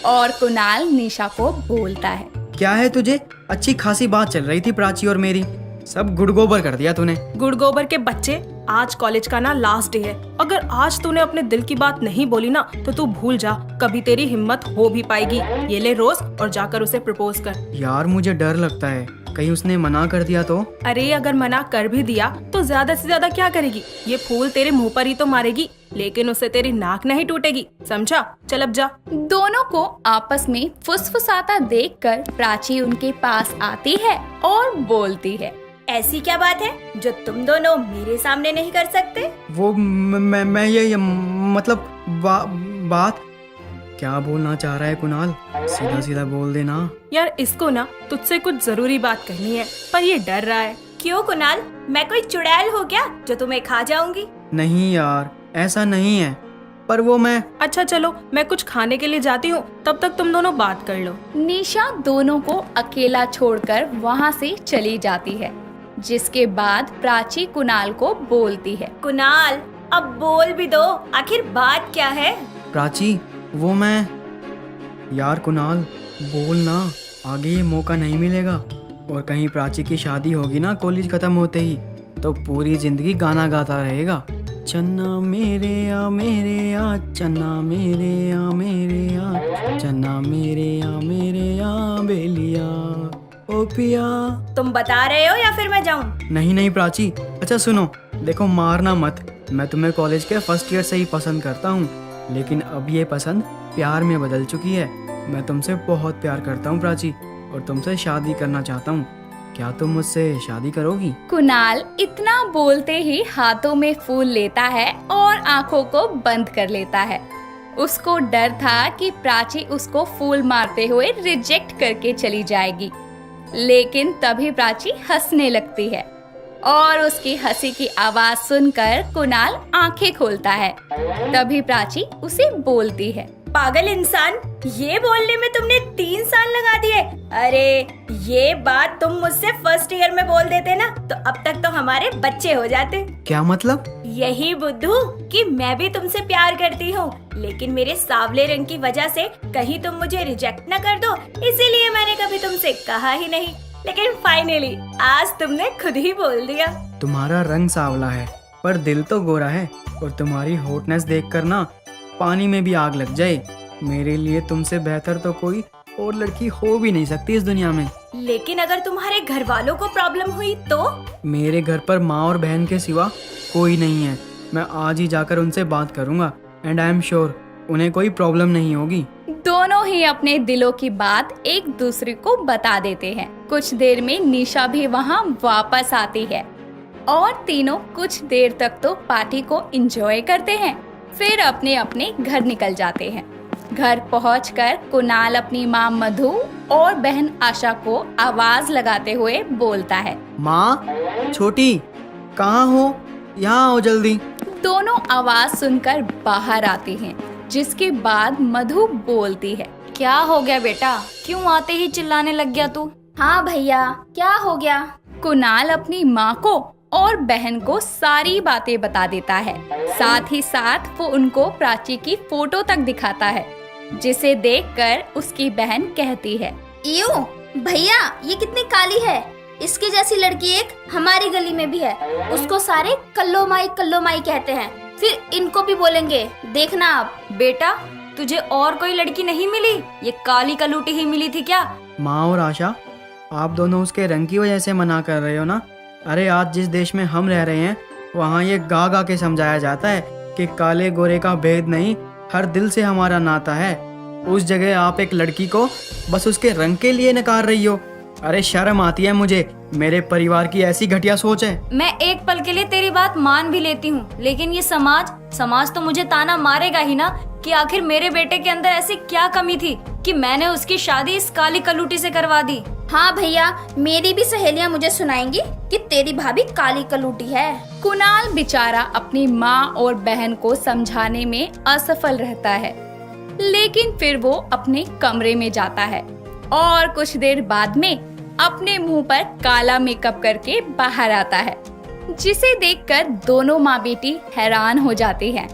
और कुणाल निशा को बोलता है, क्या है तुझे? अच्छी खासी बात चल रही थी प्राची और मेरी, सब गुड़ गोबर कर दिया तूने। गुड़ गोबर के बच्चे, आज कॉलेज का ना लास्ट डे है। अगर आज तूने अपने दिल की बात नहीं बोली ना, तो तू भूल जा, कभी तेरी हिम्मत हो भी पाएगी। ये ले रोज और जाकर उसे प्रपोज कर। यार मुझे डर लगता है, कहीं उसने मना कर दिया तो? अरे अगर मना कर भी दिया तो ज्यादा से ज्यादा क्या करेगी? ये फूल तेरे मुंह पर ही तो मारेगी, लेकिन उससे तेरी नाक नहीं टूटेगी, समझा? चल अब जा। दोनों को आपस में फुसफुसाता देखकर प्राची उनके पास आती है और बोलती है, ऐसी क्या बात है जो तुम दोनों मेरे सामने नहीं कर सकते? वो मैं ये मतलब बात क्या बोलना चाह रहा है कुणाल? सीधा सीधा बोल देना। यार इसको ना तुझसे कुछ जरूरी बात करनी है, पर ये डर रहा है। क्यों कुणाल, मैं कोई चुड़ैल हो क्या जो तुम्हें खा जाऊंगी? नहीं यार, ऐसा नहीं है, पर वो मैं अच्छा चलो, मैं कुछ खाने के लिए जाती हूँ, तब तक तुम दोनों बात कर लो। निशा दोनों को अकेला छोड़कर वहाँ से चली जाती है, जिसके बाद प्राची कुणाल को बोलती है। कुणाल, अब बोल भी दो, आखिर बात क्या है? प्राची, वो मैं यार कुणाल, बोल ना, आगे ये मौका नहीं मिलेगा। और कहीं प्राची की शादी होगी ना कॉलेज खत्म होते ही, तो पूरी जिंदगी गाना गाता रहेगा। चन्ना मेरे आ चन्ना मेरे आ चन्ना मेरे आ बेलिया ओ पिया। तुम बता रहे हो या फिर मैं जाऊं? नहीं प्राची, अच्छा सुनो, देखो मारना मत, मैं तुम्हें कॉलेज के फर्स्ट ईयर से ही पसंद करता हूँ, लेकिन अब ये पसंद प्यार में बदल चुकी है। मैं तुमसे बहुत प्यार करता हूँ प्राची, और तुमसे शादी करना चाहता हूँ। क्या तुम मुझसे शादी करोगी? कुणाल इतना बोलते ही हाथों में फूल लेता है और आंखों को बंद कर लेता है। उसको डर था कि प्राची उसको फूल मारते हुए रिजेक्ट करके चली जाएगी, लेकिन तभी प्राची हंसने लगती है और उसकी हंसी की आवाज सुनकर कुणाल आंखें खोलता है। तभी प्राची उसे बोलती है, पागल इंसान, ये बोलने में तुमने 3 साल लगा दिए। अरे ये बात तुम मुझसे फर्स्ट ईयर में बोल देते ना, तो अब तक तो हमारे बच्चे हो जाते। क्या मतलब? यही बुद्धू कि मैं भी तुमसे प्यार करती हूँ, लेकिन मेरे सांवले रंग की वजह से कहीं तुम मुझे रिजेक्ट न कर दो, इसीलिए मैंने कभी तुमसे कहा ही नहीं। लेकिन फाइनली आज तुमने खुद ही बोल दिया। तुम्हारा रंग सांवला है पर दिल तो गोरा है, और तुम्हारी हॉटनेस देखकर ना पानी में भी आग लग जाए। मेरे लिए तुमसे बेहतर तो कोई और लड़की हो भी नहीं सकती इस दुनिया में। लेकिन अगर तुम्हारे घर वालों को प्रॉब्लम हुई तो? मेरे घर पर माँ और बहन के सिवा कोई नहीं है। मैं आज ही जाकर उनसे बात करूंगा, एंड आई एम श्योर उन्हें कोई प्रॉब्लम नहीं होगी। दोनों ही अपने दिलों की बात एक दूसरे को बता देते हैं। कुछ देर में निशा भी वहाँ वापस आती है और तीनों कुछ देर तक तो पार्टी को एंजॉय करते हैं, फिर अपने अपने घर निकल जाते हैं। घर पहुंचकर कुणाल अपनी माँ मधु और बहन आशा को आवाज लगाते हुए बोलता है, माँ, छोटी, कहाँ हो? यहाँ आओ जल्दी। दोनों आवाज सुनकर बाहर आती हैं, जिसके बाद मधु बोलती है, क्या हो गया बेटा, क्यों आते ही चिल्लाने लग गया तू? हाँ भैया, क्या हो गया? कुणाल अपनी माँ को और बहन को सारी बातें बता देता है। साथ ही साथ वो उनको प्राची की फोटो तक दिखाता है, जिसे देखकर उसकी बहन कहती है, यूं भैया, ये कितनी काली है, इसकी जैसी लड़की एक हमारी गली में भी है, उसको सारे कल्लो माई कहते हैं, फिर इनको भी बोलेंगे, देखना आप। बेटा, तुझे और कोई लड़की नहीं मिली, ये काली कलूटी ही मिली थी क्या? माँ और आशा, आप दोनों उसके रंग की वजह से मना कर रहे हो ना? अरे आज जिस देश में हम रह रहे हैं, वहाँ ये गा गा के समझाया जाता है कि काले गोरे का भेद नहीं, हर दिल से हमारा नाता है। उस जगह आप एक लड़की को बस उसके रंग के लिए नकार रही हो। अरे शर्म आती है मुझे, मेरे परिवार की ऐसी घटिया सोच है। मैं एक पल के लिए तेरी बात मान भी लेती हूँ, लेकिन ये समाज तो मुझे ताना मारेगा ही ना कि आखिर मेरे बेटे के अंदर ऐसी क्या कमी थी कि मैंने उसकी शादी इस काली कलूटी से करवा दी। हाँ भैया, मेरी भी सहेलियाँ मुझे सुनाएंगी कि तेरी भाभी काली कलूटी है। कुणाल बेचारा अपनी माँ और बहन को समझाने में असफल रहता है, लेकिन फिर वो अपने कमरे में जाता है और कुछ देर बाद में अपने मुंह पर काला मेकअप करके बाहर आता है, जिसे देखकर दोनों माँ बेटी हैरान हो जाती हैं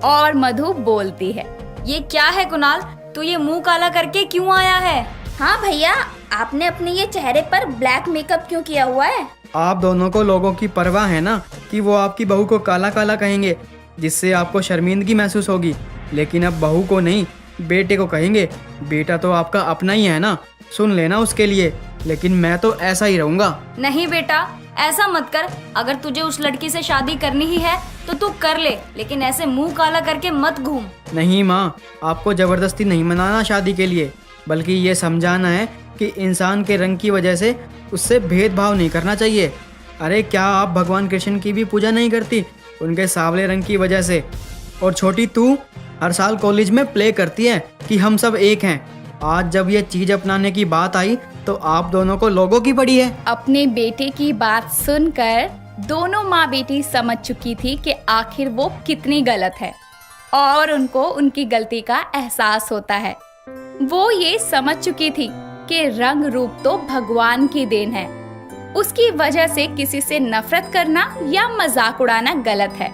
और मधु बोलती है, ये क्या है कुणाल, तू ये मुंह काला करके क्यों आया है? हाँ भैया, आपने अपने ये चेहरे पर ब्लैक मेकअप क्यों किया हुआ है? आप दोनों को लोगों की परवाह है ना कि वो आपकी बहू को काला काला कहेंगे, जिससे आपको शर्मिंदगी महसूस होगी, लेकिन अब बहू को नहीं, बेटे को कहेंगे। बेटा तो आपका अपना ही है ना, सुन लेना उसके लिए, लेकिन मैं तो ऐसा ही रहूंगा। नहीं बेटा, ऐसा मत कर। अगर तुझे उस लड़की से शादी करनी ही है तो तू कर ले, लेकिन ऐसे मुंह काला करके मत घूम। नहीं माँ, आपको जबरदस्ती नहीं मनाना शादी के लिए, बल्कि ये समझाना है कि इंसान के रंग की वजह से उससे भेदभाव नहीं करना चाहिए। अरे क्या आप भगवान कृष्ण की भी पूजा नहीं करती उनके सांवले रंग की वजह से? और छोटी, तू हर साल कॉलेज में प्ले करती है कि हम सब एक हैं। आज जब ये चीज अपनाने की बात आई तो आप दोनों को लोगों की पड़ी है। अपने बेटे की बात सुनकर दोनों माँ बेटी समझ चुकी थी कि आखिर वो कितनी गलत है और उनको उनकी गलती का एहसास होता है। वो ये समझ चुकी थी कि रंग रूप तो भगवान की देन है। उसकी वजह से किसी से नफरत करना या मजाक उड़ाना गलत है।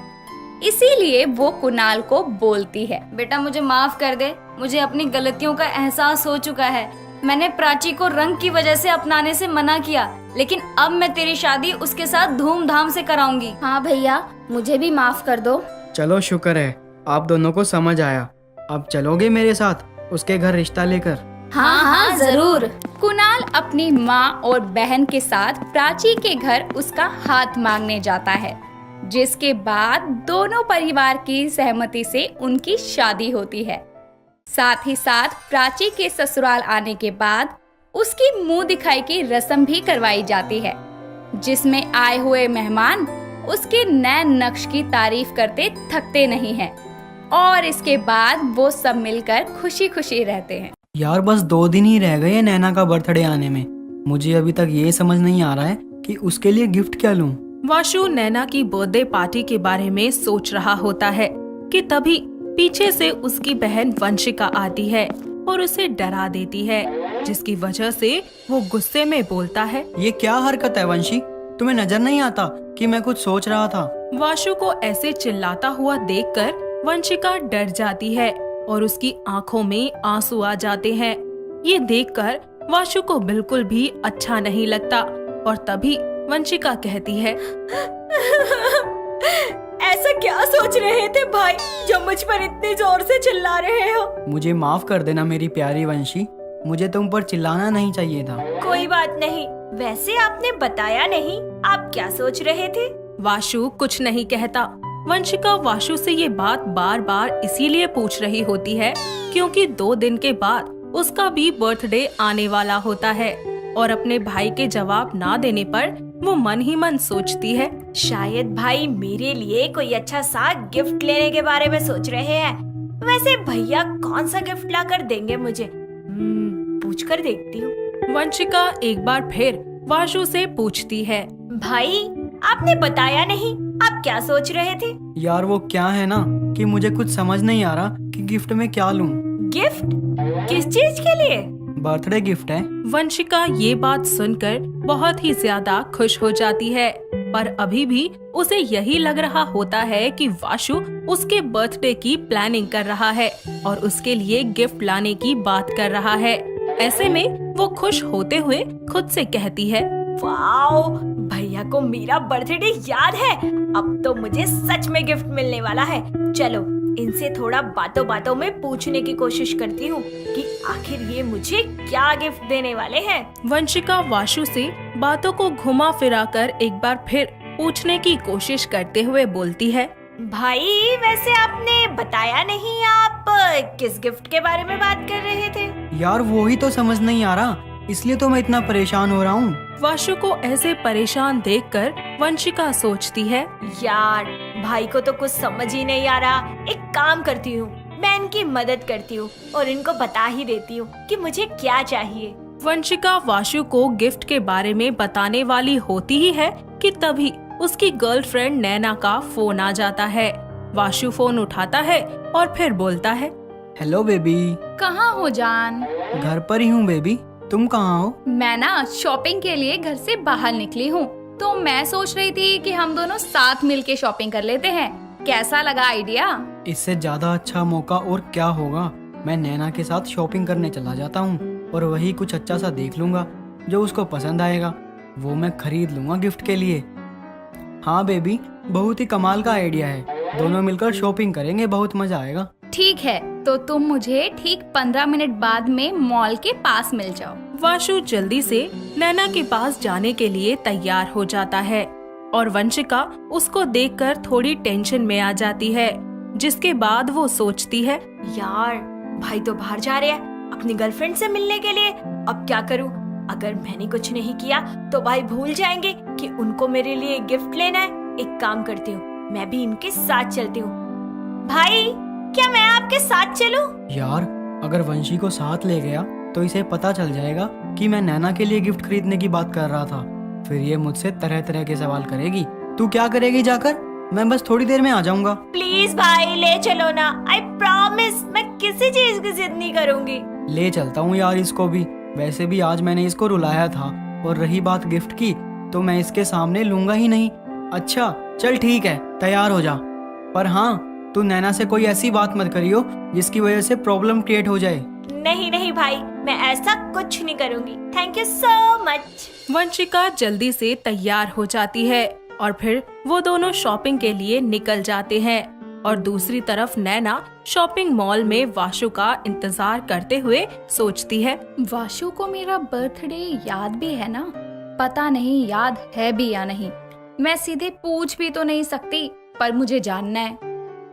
इसीलिए वो कुणाल को बोलती है, बेटा मुझे माफ कर दे, मुझे अपनी गलतियों का एहसास हो चुका है। मैंने प्राची को रंग की वजह से अपनाने से मना किया, लेकिन अब मैं तेरी शादी उसके साथ धूमधाम से कराऊंगी। हाँ भैया, मुझे भी माफ कर दो। चलो शुक्र है आप दोनों को समझ आया। अब चलोगे मेरे साथ उसके घर रिश्ता लेकर? हाँ हाँ जरूर। कुणाल अपनी माँ और बहन के साथ प्राची के घर उसका हाथ मांगने जाता है, जिसके बाद दोनों परिवार की सहमति से उनकी शादी होती है। साथ ही साथ प्राची के ससुराल आने के बाद उसकी मुंह दिखाई की रस्म भी करवाई जाती है, जिसमें आए हुए मेहमान उसके नए नक्श की तारीफ करते थकते नहीं हैं और इसके बाद वो सब मिलकर खुशी खुशी रहते हैं। यार बस 2 दिन ही रह गए नैना का बर्थडे आने में। मुझे अभी तक ये समझ नहीं आ रहा है कि उसके लिए गिफ्ट क्या लूं। वाशु नैना की बर्थडे पार्टी के बारे में सोच रहा होता है कि तभी पीछे से उसकी बहन वंशिका आती है और उसे डरा देती है, जिसकी वजह से वो गुस्से में बोलता है, ये क्या हरकत है वंशी? तुम्हें नजर नहीं आता कि मैं कुछ सोच रहा था? वाशु को ऐसे चिल्लाता हुआ देखकर वंशिका डर जाती है और उसकी आंखों में आंसू आ जाते हैं। ये देखकर वाशु को बिल्कुल भी अच्छा नहीं लगता और तभी वंशिका कहती है, ऐसा क्या सोच रहे थे भाई जो मुझ पर इतने जोर से चिल्ला रहे हो? मुझे माफ कर देना मेरी प्यारी वंशी, मुझे तुम पर चिल्लाना नहीं चाहिए था। कोई बात नहीं, वैसे आपने बताया नहीं आप क्या सोच रहे थे? वाशु कुछ नहीं कहता। वंशिका वाशु से ये बात बार बार इसीलिए पूछ रही होती है क्योंकि 2 दिन के बाद उसका भी बर्थडे आने वाला होता है और अपने भाई के जवाब ना देने पर वो मन ही मन सोचती है, शायद भाई मेरे लिए कोई अच्छा सा गिफ्ट लेने के बारे में सोच रहे हैं। वैसे भैया कौन सा गिफ्ट लाकर देंगे मुझे? पूछ कर देखती हूँ। वंशिका एक बार फिर वाशु से पूछती है, भाई आपने बताया नहीं आप क्या सोच रहे थे? यार वो क्या है ना कि मुझे कुछ समझ नहीं आ रहा कि गिफ्ट में क्या लूं। गिफ्ट? किस चीज के लिए? बर्थडे गिफ्ट है। वंशिका ये बात सुनकर बहुत ही ज्यादा खुश हो जाती है, पर अभी भी उसे यही लग रहा होता है कि वाशु उसके बर्थडे की प्लानिंग कर रहा है और उसके लिए गिफ्ट लाने की बात कर रहा है। ऐसे में वो खुश होते हुए खुद से कहती है, वाओ, भैया को मेरा बर्थडे याद है। अब तो मुझे सच में गिफ्ट मिलने वाला है। चलो इनसे थोड़ा बातों बातों में पूछने की कोशिश करती हूँ कि आखिर ये मुझे क्या गिफ्ट देने वाले हैं। वंशिका वाशु से बातों को घुमा फिरा कर एक बार फिर पूछने की कोशिश करते हुए बोलती है, भाई वैसे आपने बताया नहीं आप किस गिफ्ट के बारे में बात कर रहे थे? यार वो ही तो समझ नहीं आ रहा, इसलिए तो मैं इतना परेशान हो रहा हूँ। वाशु को ऐसे परेशान देखकर वंशिका सोचती है, यार भाई को तो कुछ समझ ही नहीं आ रहा। एक काम करती हूँ, मैं इनकी मदद करती हूँ और इनको बता ही देती हूँ कि मुझे क्या चाहिए। वंशिका वाशु को गिफ्ट के बारे में बताने वाली होती ही है कि तभी उसकी गर्लफ्रेंड नैना का फोन आ जाता है। वाशु फोन उठाता है और फिर बोलता है, हेलो बेबी। कहाँ हो जान? घर पर ही हूँ बेबी, तुम कहाँ हो? मैं ना शॉपिंग के लिए घर से बाहर निकली हूँ, तो मैं सोच रही थी कि हम दोनों साथ मिलके शॉपिंग कर लेते हैं। कैसा लगा आइडिया? इससे ज्यादा अच्छा मौका और क्या होगा। मैं नैना के साथ शॉपिंग करने चला जाता हूँ और वही कुछ अच्छा सा देख लूंगा जो उसको पसंद आएगा, वो मैं खरीद लूंगा गिफ्ट के लिए। हाँ बेबी, बहुत ही कमाल का आइडिया है, दोनों मिलकर शॉपिंग करेंगे, बहुत मजा आएगा। ठीक है, तो तुम मुझे ठीक 15 मिनट बाद में मॉल के पास मिल जाओ। वाशु जल्दी से नैना के पास जाने के लिए तैयार हो जाता है और वंशिका उसको देखकर थोड़ी टेंशन में आ जाती है, जिसके बाद वो सोचती है, यार भाई तो बाहर जा रहे हैं अपनी गर्लफ्रेंड से मिलने के लिए। अब क्या करूं? अगर मैंने कुछ नहीं किया तो भाई भूल जाएंगे कि उनको मेरे लिए गिफ्ट लेना है। एक काम करती हूँ, मैं भी इनके साथ चलती हूँ। भाई क्या मैं आपके साथ चलूं? यार अगर वंशी को साथ ले गया तो इसे पता चल जाएगा कि मैं नैना के लिए गिफ्ट खरीदने की बात कर रहा था, फिर ये मुझसे तरह तरह के सवाल करेगी। तू क्या करेगी जाकर? मैं बस थोड़ी देर में आ जाऊंगा। प्लीज भाई ले चलो ना, आई प्रॉमिस मैं किसी चीज की जिद नहीं करूंगी। ले चलता हूँ यार इसको भी। वैसे भी आज मैंने इसको रुलाया था, और रही बात गिफ्ट की तो मैं इसके सामने लूंगा ही नहीं। अच्छा चल ठीक है, तैयार हो जा। पर हाँ, तू नैना से कोई ऐसी बात मत करियो जिसकी वजह से प्रॉब्लम क्रिएट हो जाए। नहीं नहीं भाई, मैं ऐसा कुछ नहीं करूंगी। Thank you so much. Vanshika जल्दी से तैयार हो जाती है और फिर वो दोनों शॉपिंग के लिए निकल जाते हैं। और दूसरी तरफ नैना शॉपिंग मॉल में वाशु का इंतजार करते हुए सोचती है, वाशु को मेरा बर्थडे याद भी है ना? पता नहीं याद है भी या नहीं। मैं सीधे पूछ भी तो नहीं सकती, पर मुझे जानना है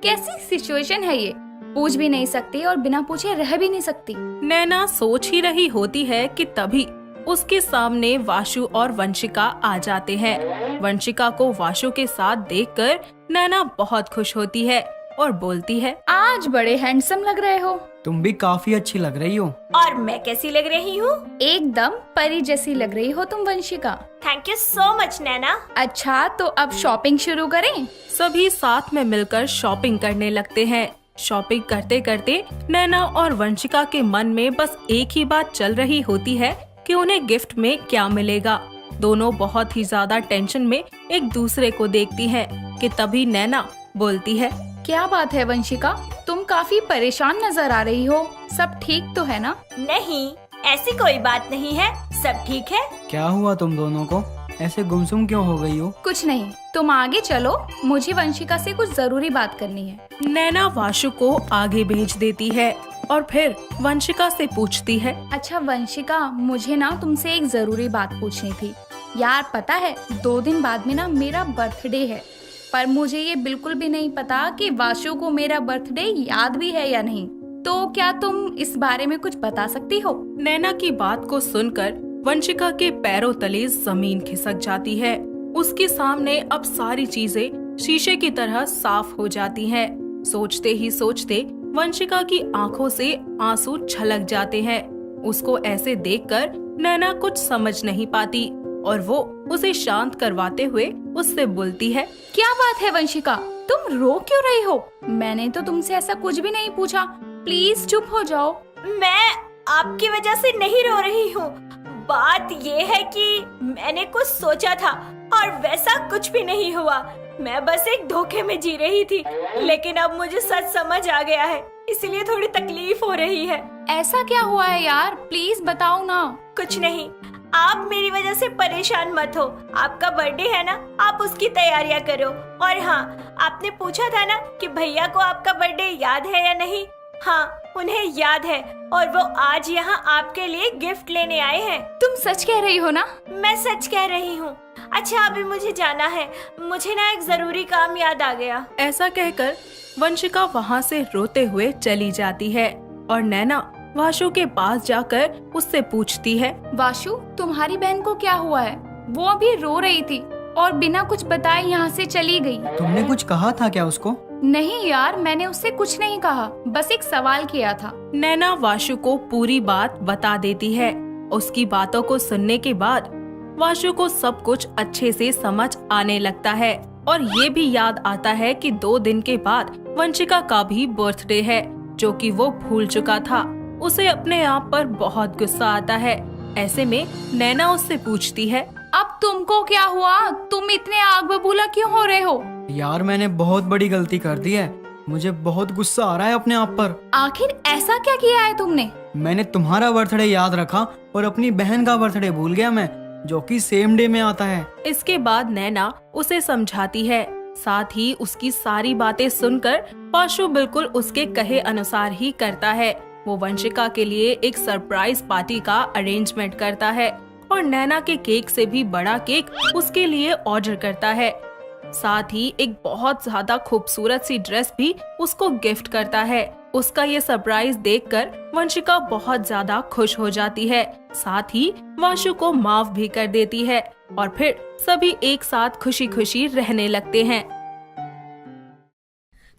कैसी सिचुएशन है ये। पूछ भी नहीं सकती और बिना पूछे रह भी नहीं सकती। नैना सोच ही रही होती है कि तभी उसके सामने वाशु और वंशिका आ जाते हैं। वंशिका को वाशु के साथ देखकर नैना बहुत खुश होती है और बोलती है, आज बड़े हैंडसम लग रहे हो। तुम भी काफी अच्छी लग रही हो। और मैं कैसी लग रही हूँ? एकदम परी जैसी लग रही हो तुम Vanshika. Thank you so much Naina. अच्छा तो अब शॉपिंग शुरू करें? सभी साथ में मिलकर शॉपिंग करने लगते हैं। शॉपिंग करते करते नैना और वंशिका के मन में बस एक ही बात चल रही होती है कि उन्हें गिफ्ट में क्या मिलेगा। दोनों बहुत ही ज्यादा टेंशन में एक दूसरे को देखती हैं कि तभी नैना बोलती है, क्या बात है वंशिका, तुम काफी परेशान नजर आ रही हो। सब ठीक तो है ना? नहीं, ऐसी कोई बात नहीं है, सब ठीक है। क्या हुआ तुम दोनों को? ऐसे गुमसुम क्यों हो गई हो? कुछ नहीं, तुम आगे चलो, मुझे वंशिका से कुछ जरूरी बात करनी है। नैना वाशु को आगे भेज देती है और फिर वंशिका से पूछती है, अच्छा वंशिका, मुझे ना तुमसे एक जरूरी बात पूछनी थी। यार पता है 2 दिन बाद में ना मेरा बर्थडे है, पर मुझे ये बिल्कुल भी नहीं पता कि वाशु को मेरा बर्थडे याद भी है या नहीं। तो क्या तुम इस बारे में कुछ बता सकती हो? नैना की बात को सुनकर वंशिका के पैरों तले जमीन खिसक जाती है। उसके सामने अब सारी चीजें शीशे की तरह साफ हो जाती हैं। सोचते ही सोचते वंशिका की आंखों से आंसू छलक जाते हैं। उसको ऐसे देखकर नैना कुछ समझ नहीं पाती और वो उसे शांत करवाते हुए उससे बोलती है, क्या बात है वंशिका, तुम रो क्यों रही हो? मैंने तो तुमसे ऐसा कुछ भी नहीं पूछा, प्लीज चुप हो जाओ। मैं आपकी वजह से नहीं रो रही हूँ। बात ये है कि मैंने कुछ सोचा था और वैसा कुछ भी नहीं हुआ। मैं बस एक धोखे में जी रही थी, लेकिन अब मुझे सच समझ आ गया है, इसलिए थोड़ी तकलीफ हो रही है। ऐसा क्या हुआ है यार, प्लीज बताओ ना। कुछ नहीं, आप मेरी वजह से परेशान मत हो। आपका बर्थडे है ना, आप उसकी तैयारियां करो। और हाँ, आपने पूछा था ना कि भैया को आपका बर्थडे याद है या नहीं। हाँ, उन्हें याद है और वो आज यहाँ आपके लिए गिफ्ट लेने आए हैं। तुम सच कह रही हो ना? मैं सच कह रही हूँ। अच्छा अभी मुझे जाना है, मुझे ना एक जरूरी काम याद आ गया। ऐसा कहकर वंशिका वहाँ से रोते हुए चली जाती है और नैना वाशु के पास जाकर उससे पूछती है, वाशु तुम्हारी बहन को क्या हुआ है? वो अभी रो रही थी और बिना कुछ बताए यहाँ से चली गई। तुमने कुछ कहा था क्या उसको? नहीं यार, मैंने उससे कुछ नहीं कहा, बस एक सवाल किया था। नैना वाशु को पूरी बात बता देती है। उसकी बातों को सुनने के बाद वाशु को सब कुछ अच्छे से समझ आने लगता है और ये भी याद आता है कि 2 दिन के बाद वंशिका का भी बर्थडे है, जो कि वो भूल चुका था। उसे अपने आप पर बहुत गुस्सा आता है। ऐसे में नैना उससे पूछती है, अब तुमको क्या हुआ? तुम इतने आग बबूला क्यों हो रहे हो? यार मैंने बहुत बड़ी गलती कर दी है, मुझे बहुत गुस्सा आ रहा है अपने आप पर। आखिर ऐसा क्या किया है तुमने? मैंने तुम्हारा बर्थडे याद रखा और अपनी बहन का बर्थडे भूल गया मैं, जो कि सेम डे में आता है। इसके बाद नैना उसे समझाती है। साथ ही उसकी सारी बातें सुनकर वाशु बिल्कुल उसके कहे अनुसार ही करता है। वो वंशिका के लिए एक सरप्राइज पार्टी का अरेंजमेंट करता है और नैना के केक से भी बड़ा केक उसके लिए ऑर्डर करता है। साथ ही एक बहुत ज्यादा खूबसूरत सी ड्रेस भी उसको गिफ्ट करता है। उसका ये सरप्राइज देखकर वंशिका बहुत ज्यादा खुश हो जाती है। साथ ही वाशु को माफ भी कर देती है और फिर सभी एक साथ खुशी खुशी रहने लगते हैं।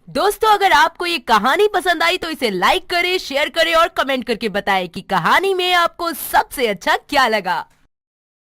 दोस्तों, अगर आपको ये कहानी पसंद आई तो इसे लाइक करें, शेयर करें और कमेंट करके बताएं कि कहानी में आपको सबसे अच्छा क्या लगा।